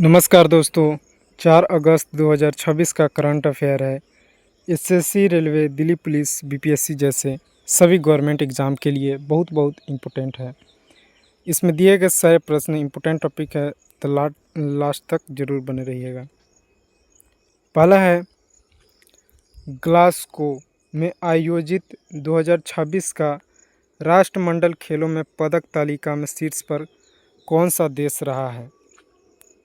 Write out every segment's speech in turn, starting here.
नमस्कार दोस्तों। 4 अगस्त 2026 का करंट अफेयर है। SSC, railway, Delhi police, BPSC जैसे सभी गवर्नमेंट एग्ज़ाम के लिए बहुत बहुत इम्पोर्टेंट है। इसमें दिए गए सारे प्रश्न इम्पोर्टेंट टॉपिक है, तो लास्ट तक ज़रूर बने रहिएगा। पहला है, ग्लासगो में आयोजित 2026 का राष्ट्रमंडल खेलों में पदक तालिका में शीर्ष पर कौन सा देश रहा है?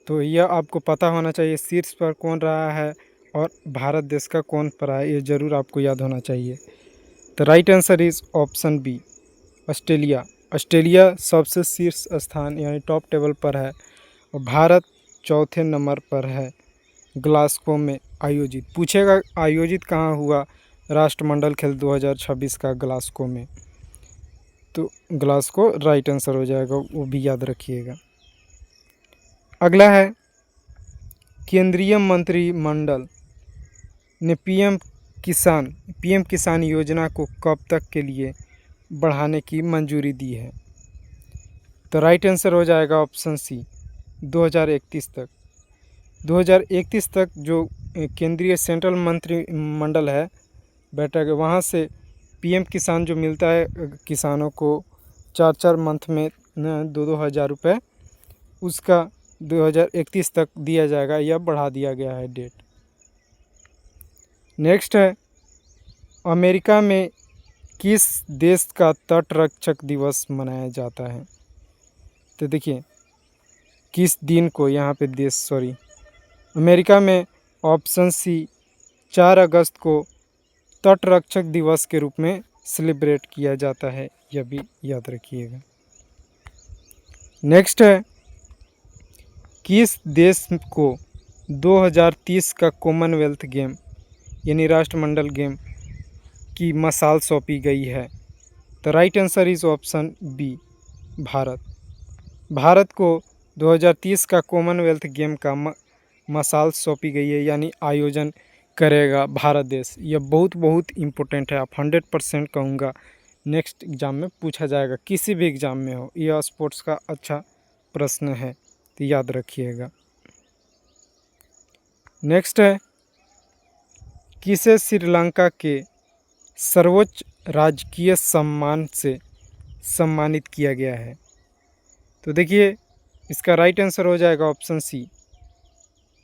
तो यह आपको पता होना चाहिए, शीर्ष पर कौन रहा है और भारत देश का कौन पर है, ये ज़रूर आपको याद होना चाहिए। The right answer is option B, Australia. Australia सबसे शीर्ष स्थान यानी टॉप टेबल पर है और भारत चौथे नंबर पर है। ग्लासगो में आयोजित पूछेगा, आयोजित कहाँ हुआ राष्ट्रमंडल खेल 2026 का? ग्लासगो में। तो ग्लासगो राइट आंसर हो जाएगा, वो भी याद रखिएगा। अगला है, केंद्रीय मंत्रिमंडल ने पीएम किसान योजना को कब तक के लिए बढ़ाने की मंजूरी दी है? तो राइट आंसर हो जाएगा ऑप्शन सी, 2031 तक। 2031 तक जो केंद्रीय सेंट्रल मंत्रिमंडल है बैठक है, वहाँ से पीएम किसान जो मिलता है किसानों को 4 मंथ में 2-2 हज़ार रुपये, उसका 2031 तक दिया जाएगा, यह बढ़ा दिया गया है डेट। नेक्स्ट है, अमेरिका में किस देश का तटरक्षक दिवस मनाया जाता है? तो देखिए, किस दिन को यहाँ पे देश, अमेरिका में ऑप्शन सी 4 अगस्त को तटरक्षक दिवस के रूप में सेलिब्रेट किया जाता है, यह भी याद रखिएगा। नेक्स्ट है, किस देश को 2030 का कॉमनवेल्थ गेम यानी राष्ट्रमंडल गेम की मशाल सौंपी गई है? The right answer is option B, Bharat. Bharat को 2030 का कॉमनवेल्थ गेम का मशाल सौंपी गई है, यानी आयोजन करेगा भारत देश। यह बहुत बहुत इम्पोर्टेंट है, आप 100% कहूँगा नेक्स्ट एग्ज़ाम में पूछा जाएगा, किसी भी एग्ज़ाम में हो। यह स्पोर्ट्स का अच्छा प्रश्न है, तो याद रखिएगा। नेक्स्ट है, किसे श्रीलंका के सर्वोच्च राजकीय सम्मान से सम्मानित किया गया है? तो देखिए, इसका राइट आंसर हो जाएगा ऑप्शन सी,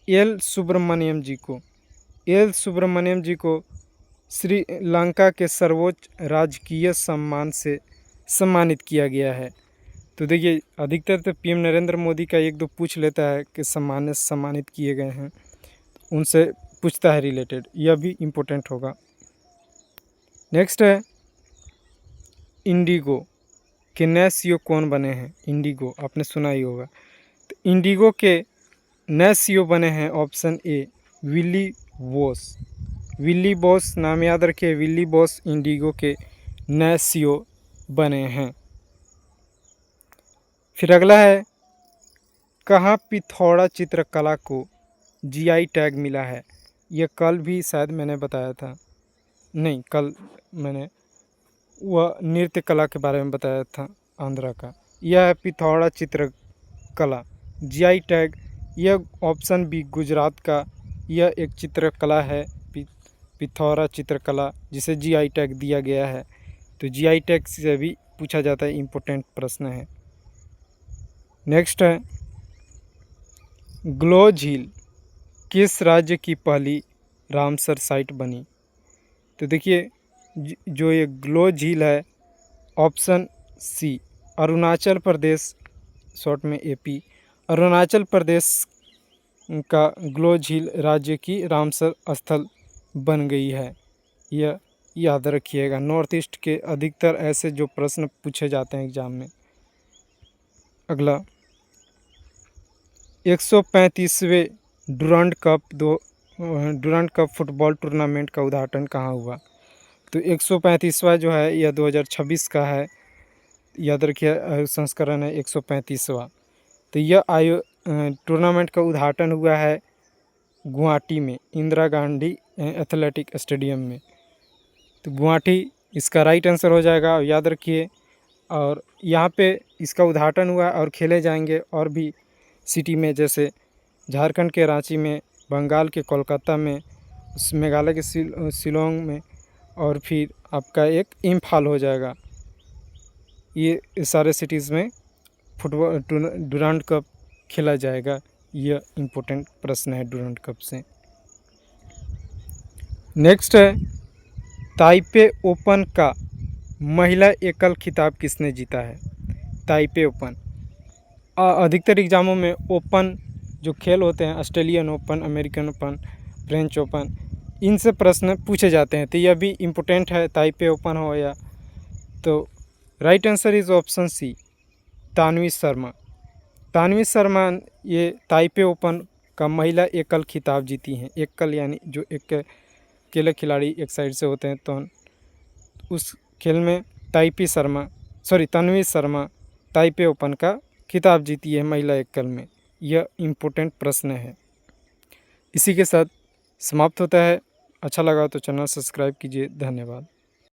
एल सुब्रमण्यम जी को। एल सुब्रमण्यम जी को श्रीलंका के सर्वोच्च राजकीय सम्मान से सम्मानित किया गया है। तो देखिए, अधिकतर तो पीएम नरेंद्र मोदी का 1-2 पूछ लेता है कि सम्मानित किए गए हैं, उनसे पूछता है रिलेटेड, यह भी इम्पोर्टेंट होगा। नेक्स्ट है, इंडिगो के नए सीईओ कौन बने हैं? इंडिगो आपने सुना ही होगा। तो इंडिगो के नए सीईओ बने हैं option A, Willy Boss. Willy Boss नाम याद रखिए, विली बॉस इंडिगो के नए सीईओ बने हैं। फिर अगला है, कहाँ पिथौरा चित्रकला को जीआई टैग मिला है? यह कल भी शायद मैंने बताया था, नहीं कल मैंने वह नृत्य कला के बारे में बताया था, आंध्रा का। यह है पिथौरा चित्रकला, जीआई टैग। यह ऑप्शन बी, गुजरात का यह एक चित्रकला है, पिथौरा चित्रकला, जिसे जीआई टैग दिया गया है। तो जीआई टैग से भी पूछा जाता है, इम्पोर्टेंट प्रश्न है। नेक्स्ट है, ग्लो झील किस राज्य की पहली रामसर साइट बनी? तो देखिए, जो ये ग्लो झील है, option C, Arunachal Pradesh, short में एपी, अरुणाचल प्रदेश का ग्लो झील राज्य की रामसर स्थल बन गई है, यह याद रखिएगा। नॉर्थ ईस्ट के अधिकतर ऐसे जो प्रश्न पूछे जाते हैं एग्जाम में। अगला, 135वें डुरंड कप फुटबॉल टूर्नामेंट का उद्घाटन कहाँ हुआ? तो 135वां जो है यह 2026 का है, याद रखिए, संस्करण है 135वां। तो यह टूर्नामेंट का उद्घाटन हुआ है गुवाहाटी में, इंदिरा गांधी एथलेटिक स्टेडियम में। तो गुवाहाटी इसका राइट आंसर हो जाएगा, और याद रखिए। और यहाँ पे इसका उद्घाटन हुआ और खेले जाएंगे और भी सिटी में, जैसे झारखंड के रांची में, बंगाल के कोलकाता में, मेघालय के शिलोंग में, और फिर आपका एक इम्फाल हो जाएगा। ये सारे सिटीज़ में फुटबॉल डुरांड कप खेला जाएगा। यह इम्पोर्टेंट प्रश्न है डुरांड कप से। नेक्स्ट है, ताइपे ओपन का महिला एकल खिताब किसने जीता है? ताइपे ओपन अधिकतर एग्ज़ामों में ओपन जो खेल होते हैं, Australian open, American open, French open, इनसे प्रश्न पूछे जाते हैं, तो यह भी इम्पोर्टेंट है, ताइपे ओपन हो या। तो right answer is option C, Tanvi Sharma. Tanvi Sharma ये ताइपे ओपन का महिला एकल खिताब जीती हैं। एकल यानी जो एक अकेले खिलाड़ी एक साइड से होते हैं, तो उस खेल में तानवी शर्मा ताइपे ओपन का खिताब जीती है महिला एकल में। यह इम्पोर्टेंट प्रश्न है। इसी के साथ समाप्त होता है। अच्छा लगा तो चैनल सब्सक्राइब कीजिए। धन्यवाद।